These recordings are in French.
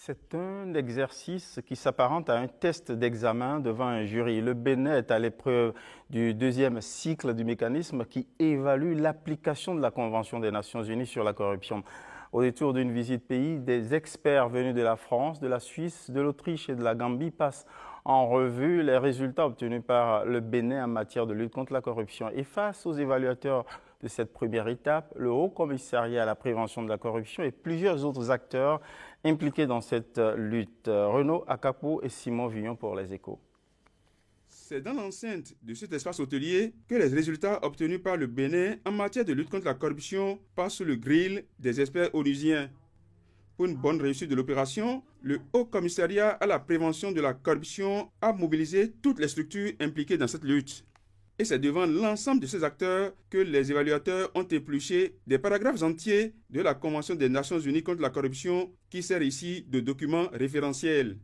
C'est un exercice qui s'apparente à un test d'examen devant un jury. Le Bénin est à l'épreuve du deuxième cycle du mécanisme qui évalue l'application de la Convention des Nations Unies sur la corruption. Au détour d'une visite pays, des experts venus de la France, de la Suisse, de l'Autriche et de la Gambie passent en revue les résultats obtenus par le Bénin en matière de lutte contre la corruption. Et face aux évaluateurs de cette première étape, le Haut Commissariat à la prévention de la corruption et plusieurs autres acteurs impliqués dans cette lutte. Renaud Akapo et Simon Villon pour Les Échos. C'est dans l'enceinte de cet espace hôtelier que les résultats obtenus par le Bénin en matière de lutte contre la corruption passent sous le grill des experts onusiens. Pour une bonne réussite de l'opération, le Haut Commissariat à la prévention de la corruption a mobilisé toutes les structures impliquées dans cette lutte. Et c'est devant l'ensemble de ces acteurs que les évaluateurs ont épluché des paragraphes entiers de la Convention des Nations Unies contre la corruption qui sert ici de document référentiel.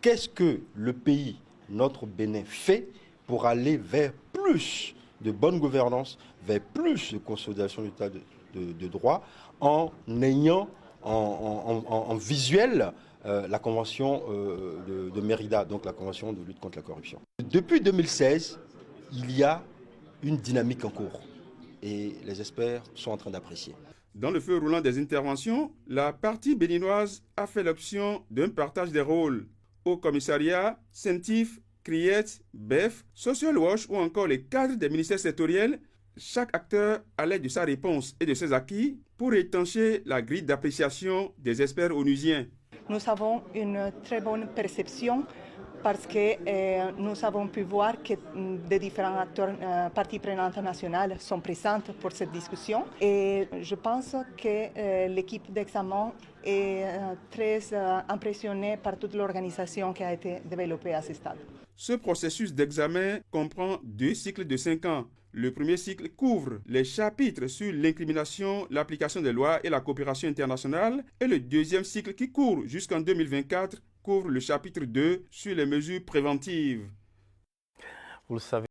Qu'est-ce que le pays, notre Bénin, fait pour aller vers plus de bonne gouvernance, vers plus de consolidation de l'état de droit, en ayant en visuel la convention de Mérida, donc la convention de lutte contre la corruption. Depuis 2016, il y a une dynamique en cours et les experts sont en train d'apprécier. Dans le feu roulant des interventions, la partie béninoise a fait l'option d'un partage des rôles. Au commissariat, CENTIF, CRIET, BEF, Social Watch ou encore les cadres des ministères sectoriels, chaque acteur a l'aide de sa réponse et de ses acquis pour étancher la grille d'appréciation des experts onusiens. Nous avons une très bonne perception parce que nous avons pu voir que des différents acteurs, parties prenantes nationales sont présentes pour cette discussion. Et je pense que l'équipe d'examen est très impressionnée par toute l'organisation qui a été développée à ce stade. Ce processus d'examen comprend 2 cycles de 5 ans. Le premier cycle couvre les chapitres sur l'incrimination, l'application des lois et la coopération internationale. Et le deuxième cycle qui court jusqu'en 2024 couvre le chapitre 2 sur les mesures préventives. Vous le savez.